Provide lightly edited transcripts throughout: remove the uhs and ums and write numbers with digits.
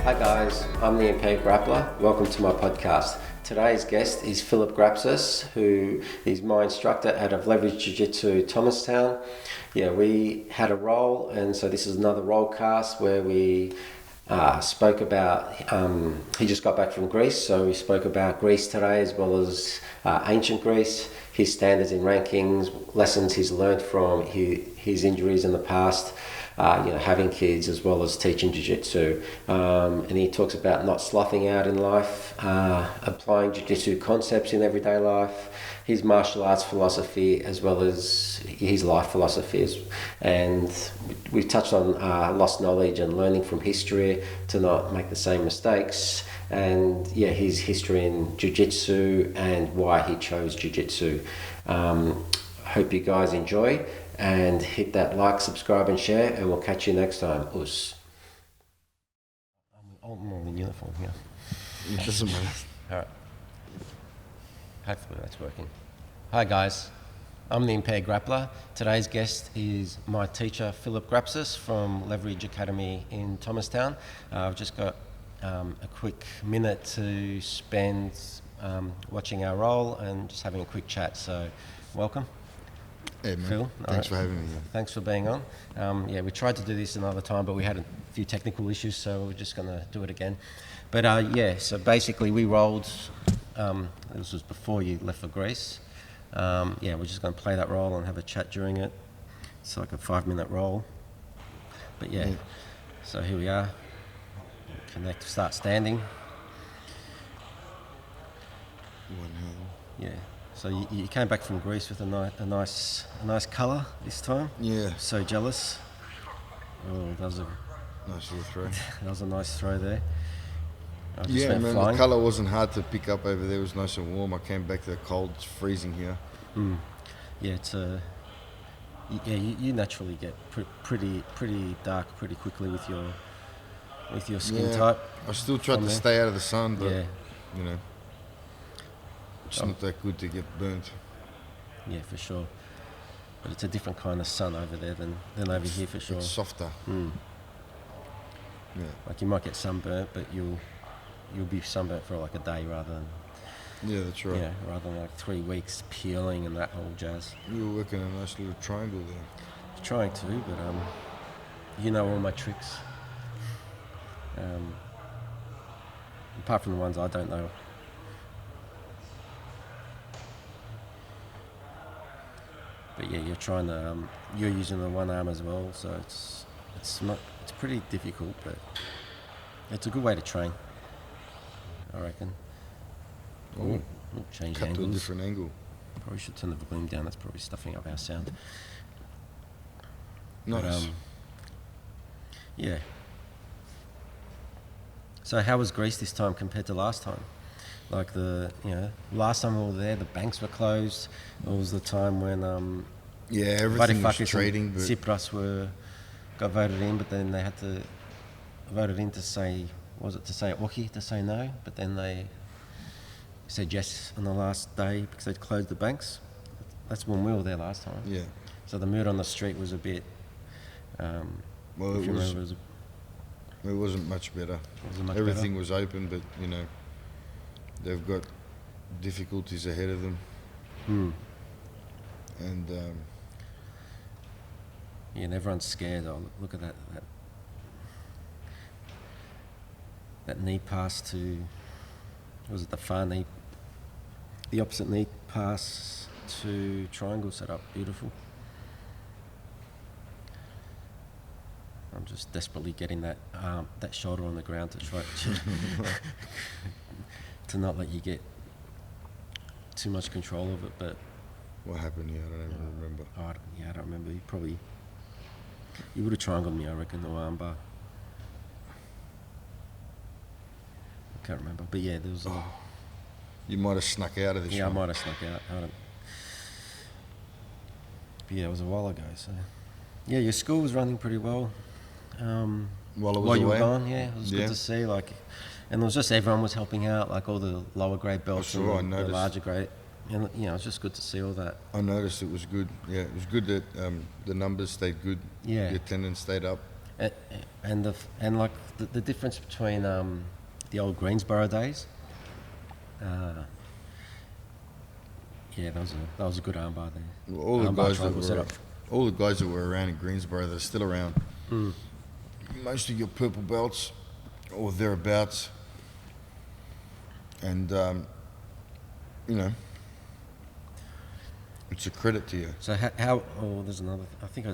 Hi guys, I'm the Impaired Grappler. Welcome to my podcast. Today's guest is Phillip Grapsas, who is my instructor at Leverage Jiu-Jitsu Thomastown. Yeah, we had a roll, and so this is another Rollcast where we spoke about, he just got back from Greece, so we spoke about Greece today as well as ancient Greece, his standards in rankings, lessons he's learned from his injuries in the past, having kids as well as teaching jiu-jitsu. And he talks about not slothing out in life, applying jiu-jitsu concepts in everyday life, his martial arts philosophy as well as his life philosophies. And we touched on lost knowledge and learning from history to not make the same mistakes. And his history in jiu-jitsu and why he chose jiu-jitsu. Hope you guys enjoy. And hit that like, subscribe and share, and we'll catch you next time. Us. I'm all in uniform here. It doesn't matter. Alright. Hopefully that's working. Hi guys, I'm the Impaired Grappler. Today's guest is my teacher, Phillip Grapsas from Leverage Academy in Thomastown. I've just got a quick minute to spend watching our roll and just having a quick chat, so welcome. Hey man, Phil, thanks for having me. Thanks for being on. We tried to do this another time, but we had a few technical issues, so we're just going to do it again. But so basically we rolled, this was before you left for Greece. We're just going to play that roll and have a chat during it. It's like a 5-minute roll. But so here we are. Connect, start standing. One hand. Yeah. So you came back from Greece with a nice colour this time. Yeah. So jealous. Oh, that was a nice little throw. That was a nice throw there. Yeah, man. The colour wasn't hard to pick up over there. It was nice and warm. I came back to the cold. It's freezing here. Yeah, it's you naturally get pretty dark pretty quickly with your skin type. I still tried to stay out of the sun, but you know. It's not that good to get burnt. Yeah, for sure. But it's a different kind of sun over there than over here for sure. It's softer. Yeah. Like you might get sunburnt, but you'll be sunburnt for like a day rather than. Yeah, that's right. Yeah, rather than like 3 weeks peeling and that whole jazz. You were working a nice little triangle there. Trying to, but you know all my tricks. Apart from the ones I don't know. But yeah, you're trying to, you're using the one arm as well, so it's pretty difficult, but it's a good way to train, I reckon. Oh, change cut angles. to a different angle. Probably should turn the volume down, that's probably stuffing up our sound. Nice. But, So how was Greece this time compared to last time? Like last time we were there, the banks were closed. It was the time when everything was trading. But Tsipras got voted in, but then they had to vote it in to say okay to say no, but then they said yes on the last day because they'd closed the banks. That's when we were there last time. Yeah. So the mood on the street was a bit. It wasn't much better. Everything was open, but they've got difficulties ahead of them. And and everyone's scared. Oh, look at that knee pass to, was it the far knee, the opposite knee pass to triangle setup, beautiful. I'm just desperately getting that shoulder on the ground to try to not let you get too much control of it. But what happened here? I don't even remember. I don't remember. You would have triangled me, I reckon, or armbar. I can't remember, but yeah, there was. You might have snuck out of this. Yeah, I might have snuck out. But yeah, it was a while ago. So yeah, your school was running pretty well. While you were gone, it was good to see. And it was just everyone was helping out, like all the lower grade belts and the larger grade. And it was just good to see all that. I noticed it was good. Yeah, it was good that the numbers stayed good. Yeah. The attendance stayed up. A- and like the difference between the old Greensboro days. Yeah, that was a good armbar there. All the Armbar guys that triangle were, setup. all the guys that were around in Greensboro, they're still around. Mm. Most of your purple belts or thereabouts, and you know, it's a credit to you. So how? Oh, there's another. I think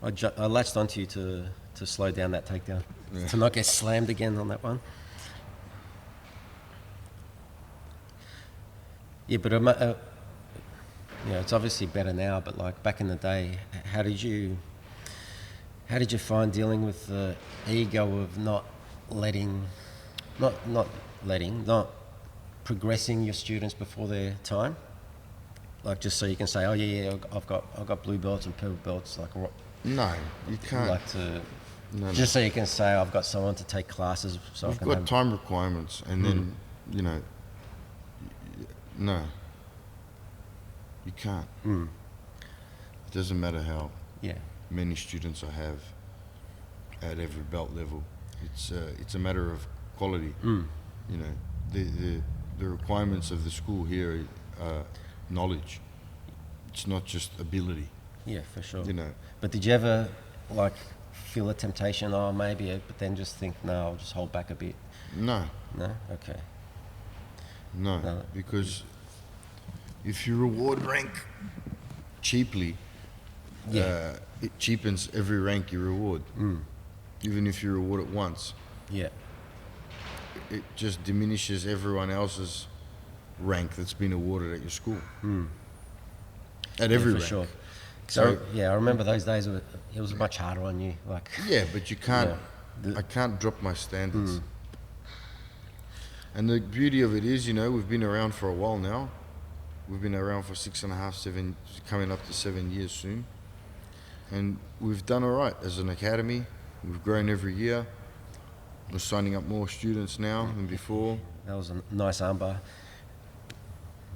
I latched onto you to slow down that takedown, to not get slammed again on that one. Yeah, but it's obviously better now. But like back in the day, how did you find dealing with the ego of not progressing your students before their time? Like just so you can say, oh yeah, I've got blue belts and purple belts. Like No, you can't. like to No. just so you can say I've got someone to take classes. So You've got time requirements, and then no, you can't. It doesn't matter how many students I have at every belt level. It's a matter of quality. You know, the requirements of the school here are knowledge. It's not just ability. Yeah, for sure. You know. But did you ever like feel a temptation? Oh, maybe, but then just think, no, I'll just hold back a bit. No. No. Okay. No, because if you reward rank cheaply, it cheapens every rank you reward. Even if you reward it once. Yeah. It just diminishes everyone else's rank that's been awarded at your school. At every rank. Sure. So I remember those days. It was much harder on you. Like. Yeah, but you can't. I can't drop my standards. And the beauty of it is, we've been around for a while now. We've been around for 6.5, 7, coming up to 7 years soon. And we've done all right as an academy. We've grown every year. We're signing up more students now than before. That was a nice armbar.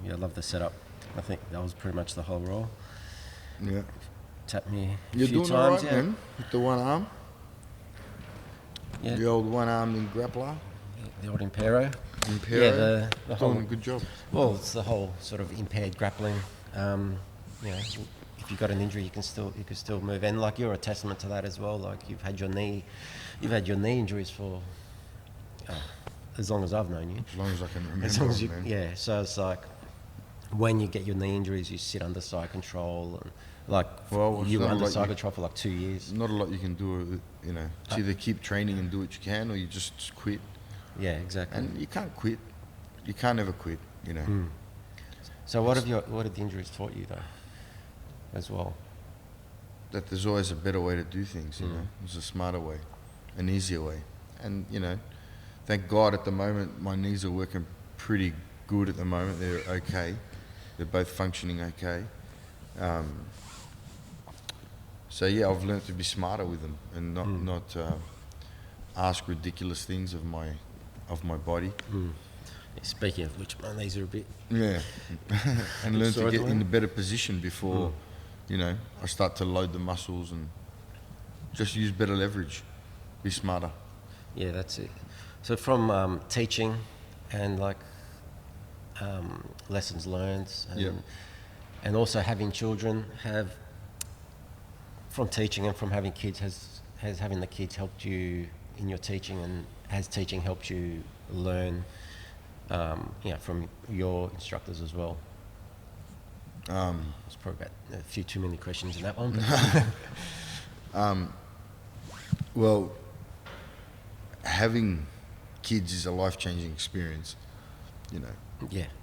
Yeah, I love the setup. I think that was pretty much the whole roll. Yeah. Tapped me a You're few doing times. all right, man, with the one arm. Yeah. The old one-armed grappler. The old Impero. Yeah, the whole. doing a good job. Well, it's the whole sort of impaired grappling. If you've got an injury, you can still move. And like you're a testament to that as well. Like you've had your knee injuries for as long as I've known you. As long as I can remember. As long as man. Yeah. So it's like when you get your knee injuries, you sit under side control and you were under side control for like 2 years. Not a lot you can do. It's either keep training and do what you can, or you just quit. Yeah, exactly. And you can't quit. You can't ever quit. So what have the injuries taught you though, as well? That there's always a better way to do things. There's a smarter way, an easier way, and thank God at the moment my knees are working pretty good at the moment. They're okay. They're both functioning okay. So yeah, I've learned to be smarter with them and not ask ridiculous things of my body. Speaking of which, my knees are a bit. Yeah, and learn to get in a better position before, I start to load the muscles and just use better leverage. Be smarter. Yeah, that's it. So from teaching and lessons learned and also having children, from teaching and from having kids, has having the kids helped you in your teaching, and has teaching helped you learn from your instructors as well? It's probably about a few too many questions in that one. Well, having kids is a life-changing experience.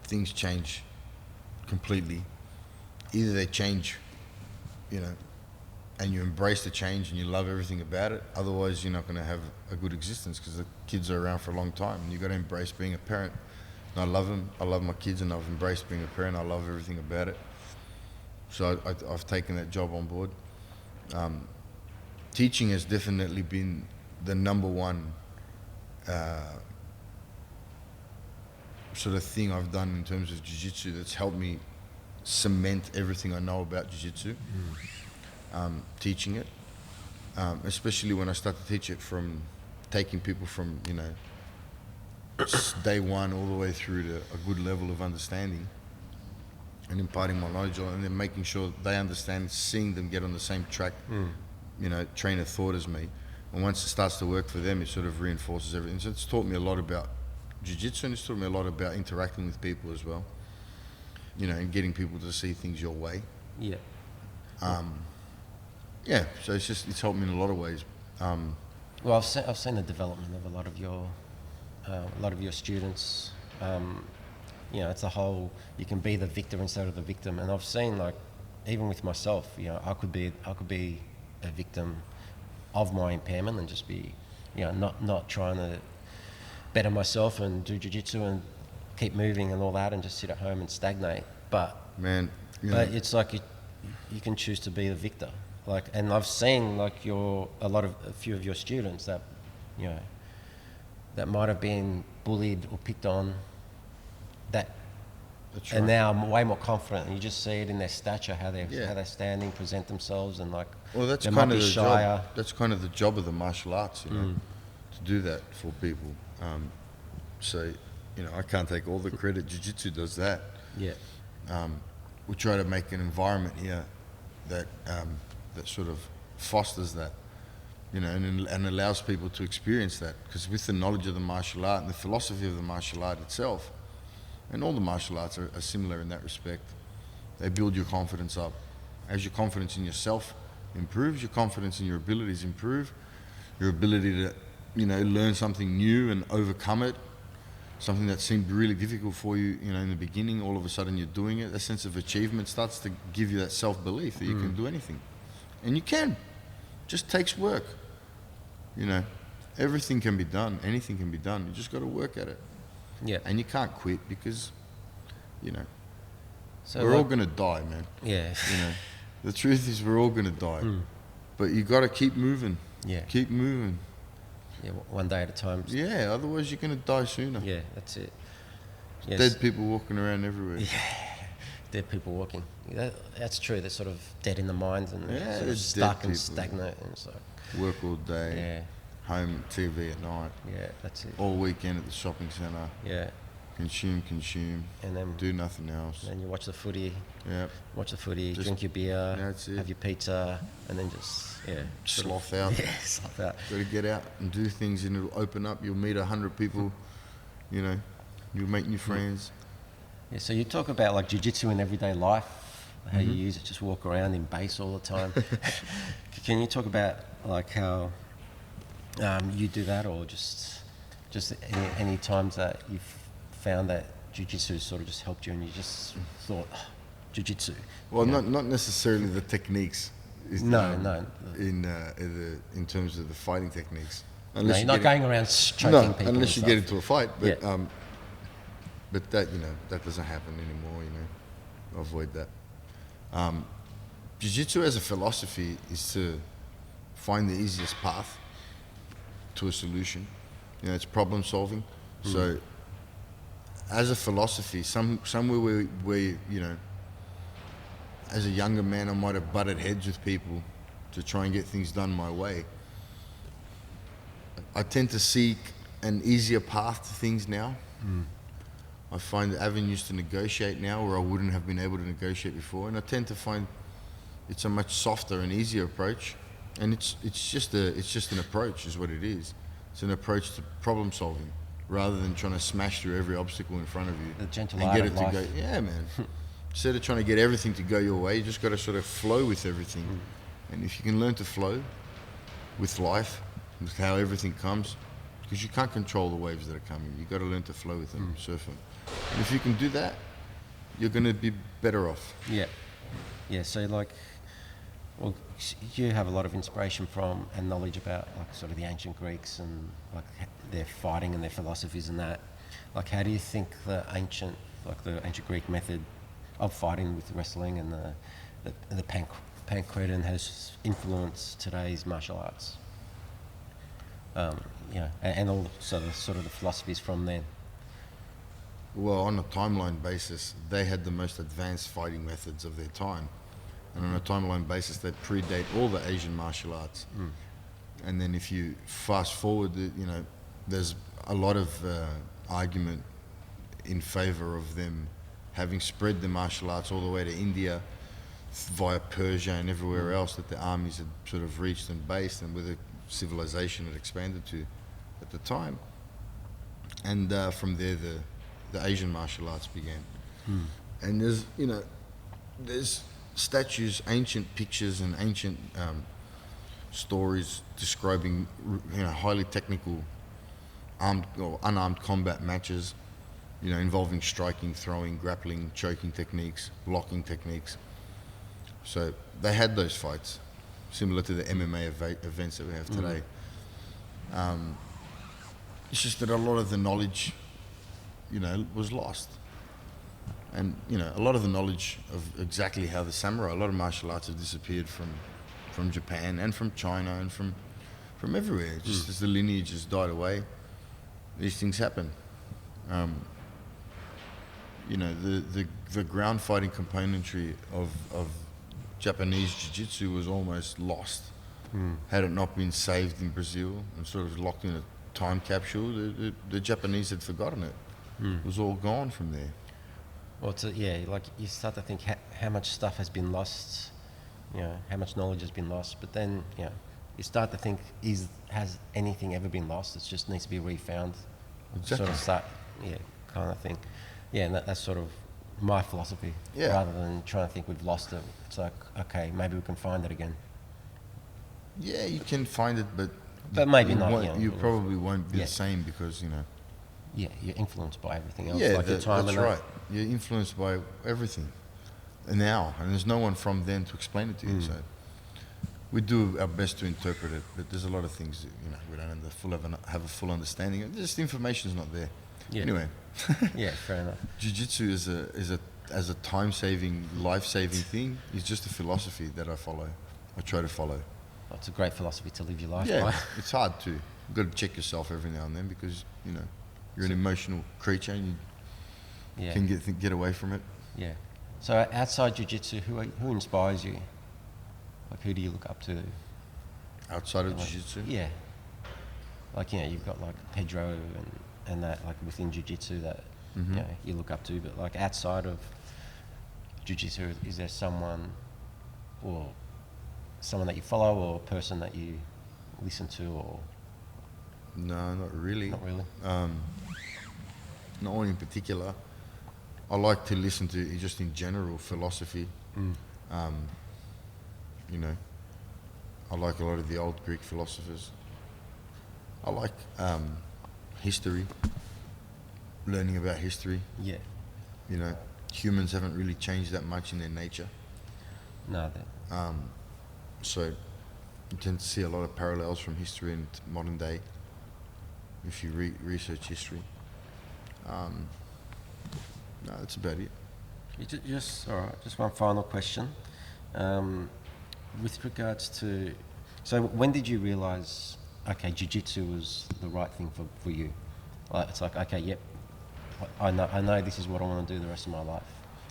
Things change completely. Either they change, and you embrace the change and you love everything about it. Otherwise, you're not going to have a good existence, because the kids are around for a long time, and you've got to embrace being a parent. And I love them. I love my kids, and I've embraced being a parent. I love everything about it. So I've taken that job on board. Teaching has definitely been the number one sort of thing I've done in terms of jiu-jitsu that's helped me cement everything I know about jiu-jitsu. Teaching it. especially when I start to teach it from taking people from, day one all the way through to a good level of understanding and imparting my knowledge on, and then making sure they understand, seeing them get on the same track, train of thought as me. And once it starts to work for them, it sort of reinforces everything. So it's taught me a lot about Jiu-Jitsu, and it's taught me a lot about interacting with people as well, and getting people to see things your way. Yeah. So it's helped me in a lot of ways. Well, I've seen the development of a lot of your students. It's a whole, you can be the victor instead of the victim, and I've seen, like, even with myself, I could be a victim of my impairment and just be, not trying to better myself and do jiu-jitsu and keep moving and all that and just sit at home and stagnate. But it's like you can choose to be the victor. Like, and I've seen, like, a few of your students that, that might have been bullied or picked on, that's right. And now I'm way more confident, and you just see it in their stature, how they're standing, present themselves, and, like, well, that's kind of the job. That's kind of the job of the martial arts, to do that for people. So, I can't take all the credit. Jiu-Jitsu does that. Yeah. We try to make an environment here that sort of fosters that, and allows people to experience that. Because with the knowledge of the martial art and the philosophy of the martial art itself, and all the martial arts are similar in that respect, they build your confidence up. As your confidence in yourself improves, your confidence in your abilities improve, your ability to, learn something new and overcome it, something that seemed really difficult for you, in the beginning, all of a sudden you're doing it. A sense of achievement starts to give you that self-belief that you can do anything. And you can. Just takes work. Everything can be done. Anything can be done. You just got to work at it. Yeah. And you can't quit because, so we're all going to die, man. Yeah. The truth is we're all going to die. But you got to keep moving. Yeah. Keep moving. Yeah, one day at a time. Yeah, otherwise you're going to die sooner. Yeah, that's it. Yes. Dead people walking around everywhere. Yeah, dead people walking. That's true. They're sort of dead in the mind and sort of stuck and stagnant. And so work all day. Yeah. Home TV at night. Yeah, that's it. All weekend at the shopping centre. Yeah. Consume, and then do nothing else. And you watch the footy. Yeah. Watch the footy, drink your beer, that's it. Have your pizza, and then just sloth out. Yeah, sloth out. Got to get out and do things, and it'll open up. You'll meet 100 people. You'll make new friends. Yeah. So you talk about, like, jiu-jitsu in everyday life, how you use it, just walk around in base all the time. Can you talk about, like, how you do that, or just any times that you've found that jiu-jitsu sort of just helped you and you just thought, jiu-jitsu? Well, not necessarily the techniques. No. In terms of the fighting techniques. Unless you're not going around choking people. Unless you get into a fight. But but that that doesn't happen anymore. Avoid that. Jiu-jitsu as a philosophy is to find the easiest path to a solution. It's problem solving. So as a philosophy, somewhere where as a younger man I might have butted heads with people to try and get things done my way, I tend to seek an easier path to things now. I find avenues to negotiate now where I wouldn't have been able to negotiate before, and I tend to find it's a much softer and easier approach. And it's just an approach, is what it is. It's an approach to problem solving, rather than trying to smash through every obstacle in front of you the gentle and art get of it to life. go. Yeah, man. Instead of trying to get everything to go your way, you just got to sort of flow with everything. And if you can learn to flow with life, with how everything comes, because you can't control the waves that are coming. You got to learn to flow with them, surf them. And if you can do that, you're going to be better off. Yeah. So, like, well, you have a lot of inspiration from and knowledge about, like, sort of the ancient Greeks and, like, their fighting and their philosophies and that. Like, how do you think the ancient Greek method of fighting with wrestling and the pancretin has influenced today's martial arts? And also the sort of the philosophies from then. Well, on a timeline basis, they had the most advanced fighting methods of their time. And on a timeline basis, they predate all the Asian martial arts. And then if you fast forward, there's a lot of argument in favor of them having spread the martial arts all the way to India via Persia and everywhere else that the armies had sort of reached and based, and where the civilization had expanded to at the time. And from there, the Asian martial arts began. And there's statues, ancient pictures, and ancient stories describing highly technical armed or unarmed combat matches, involving striking, throwing, grappling, choking techniques, blocking techniques. So they had those fights, similar to the MMA events that we have today. It's just that a lot of the knowledge, was lost. And, a lot of the knowledge of exactly how the samurai, a lot of martial arts have disappeared from Japan and from China and from everywhere. Just as the lineage has died away, these things happen. The ground fighting componentry of Japanese Jiu-Jitsu was almost lost. Had it not been saved in Brazil and sort of locked in a time capsule, the Japanese had forgotten it. It was all gone from there. Well, like you start to think how much stuff has been lost, how much knowledge has been lost, but then, you start to think, has anything ever been lost? It just needs to be refound. Exactly. Kind of thing. Yeah, and that's sort of my philosophy. Yeah. Rather than trying to think we've lost it, it's like, okay, maybe we can find it again. Yeah, you can find it, but maybe not. You probably won't be the same because, Yeah, you're influenced by everything else. Yeah, like your time that's and right. You're influenced by everything now, and there's no one from then to explain it to you. So we do our best to interpret it, but there's a lot of things that, we don't have a full understanding of. Just the information's not there. Yeah. Anyway. Yeah, fair enough. Jiu-Jitsu as a time-saving, life-saving thing is just a philosophy that I follow. I try to follow. Well, it's a great philosophy to live your life Yeah, by. it's hard to. You've got to check yourself every now and then because, you're an emotional creature and you can get away from it. Yeah. So outside Jiu-Jitsu, who inspires you? Like, who do you look up to? Outside of Jiu-Jitsu? Yeah. Like, you've got like Pedro and that, like within Jiu-Jitsu that you look up to, but like outside of Jiu-Jitsu, is there someone that you follow or a person that you listen to or? No, not really. Not really? Not one in particular. I like to listen to just in general philosophy. I like a lot of the old Greek philosophers. I like history, learning about history. Yeah. Humans haven't really changed that much in their nature. No. So you tend to see a lot of parallels from history and modern day if you research history. No, that's about it. All right, just one final question. With regards to, so when did you realise, okay, Jiu-Jitsu was the right thing for you? Like, it's like, okay, yep, I know this is what I want to do the rest of my life,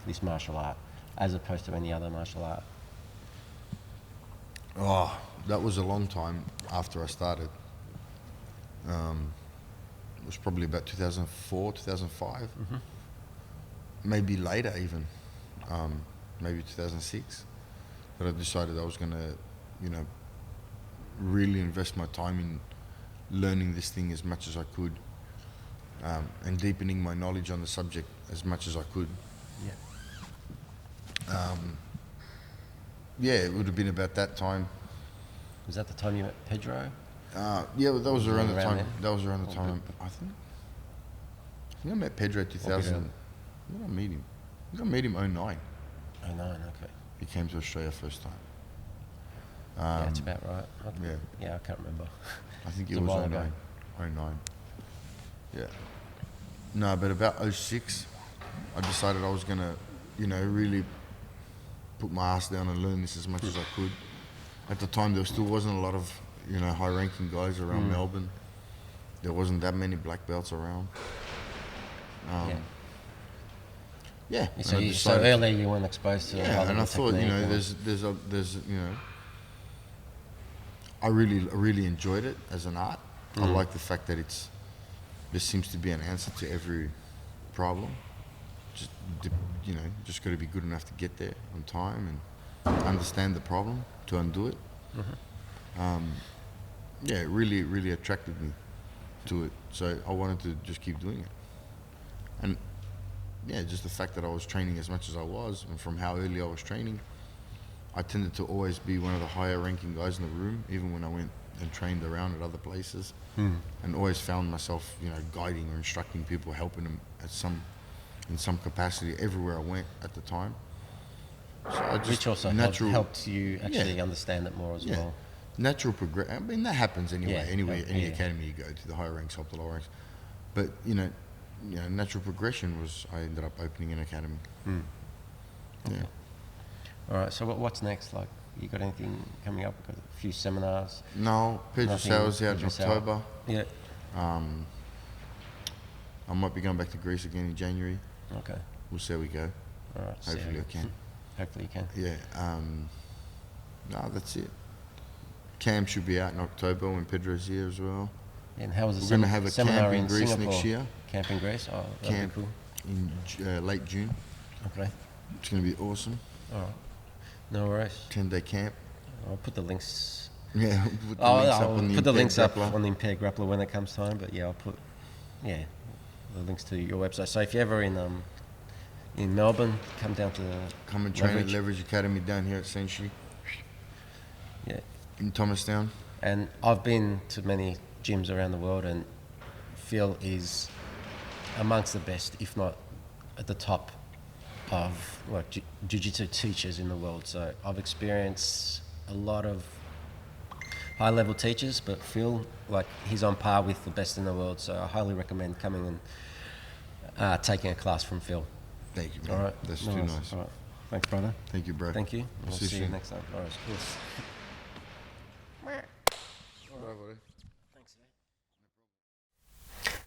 this martial art, as opposed to any other martial art. Oh, that was a long time after I started. It was probably about 2004, 2005. Maybe later even, maybe 2006, that I decided I was going to, really invest my time in learning this thing as much as I could, and deepening my knowledge on the subject as much as I could. Yeah. It would have been about that time. Was that the time you met Pedro? Yeah, well, that was around the time. then? That was around the time. I think I met Pedro 2000. When did I meet him? I think I met him 09. 09, okay. He came to Australia first time. Yeah, that's about right. Yeah, I can't remember. I think It it was was a while 09. ago. 09. Yeah. No, but about 06, I decided I was going to, really put my ass down and learn this as much as I could. At the time, there still wasn't a lot of, high-ranking guys around Melbourne. There wasn't that many black belts around. Yeah. So early you weren't exposed to. Yeah, and I thought, there's I really enjoyed it as an art. I like the fact that there seems to be an answer to every problem. Just got to be good enough to get there on time and understand the problem to undo it. It really attracted me to it. So I wanted to just keep doing it. And just the fact that I was training as much as I was, and from how early I was training, I tended to always be one of the higher ranking guys in the room, even when I went and trained around at other places, and always found myself, guiding or instructing people, helping them in some capacity everywhere I went at the time. So which also helped you actually understand it more as well. Natural progression. I mean, that happens anyway. Any academy you go to, the higher ranks help the lower ranks. But natural progression was I ended up opening an academy. Okay. All right. So what's next? Like, you got anything coming up? Got a few seminars? No. Pedro Sauer's out in October. Yeah. I might be going back to Greece again in January. Okay. We'll see how we go. All right. Hopefully I can. Hopefully you can. Yeah. No, that's it. Cam should be out in October when Pedro's here as well. And how was the We're going to have a seminar camp in Greece Singapore? next year. Camp in Greece? Oh, that'd be cool. In late June. Okay. It's going to be awesome. All right. No worries. 10-day camp. I'll put the links. Yeah, I'll put the links up on the Impaired Grappler when it comes time. But I'll put the links to your website. So if you're ever in Melbourne, come down to and train at Leverage Academy down here at Senshi. Yeah. In Thomastown. And I've been to many gyms around the world, and Phil is amongst the best, if not at the top of Jiu-Jitsu teachers in the world. So I've experienced a lot of high-level teachers, but Phil, he's on par with the best in the world. So I highly recommend coming and taking a class from Phil. Thank you, man. All right. That's too nice. All right. Thanks, brother. Thank you, bro. Thank you. We'll see you next time. All right. Cool. All right, buddy.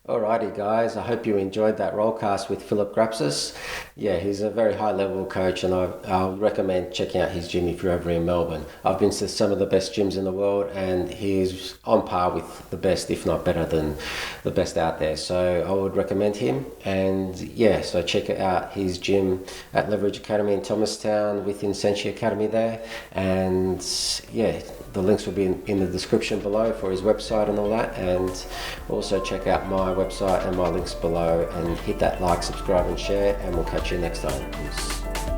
Alrighty guys, I hope you enjoyed that Rollcast with Phillip Grapsas. Yeah, he's a very high level coach, and I'll recommend checking out his gym if you're ever in Melbourne. I've been to some of the best gyms in the world, and he's on par with the best, if not better than the best out there. So I would recommend him, and so check out his gym at Leverage Academy in Thomastown within Senshi Academy there, and the links will be in the description below for his website and all that, and also check out my website and my links below, and hit that like, subscribe and share, and we'll catch you next time. Peace.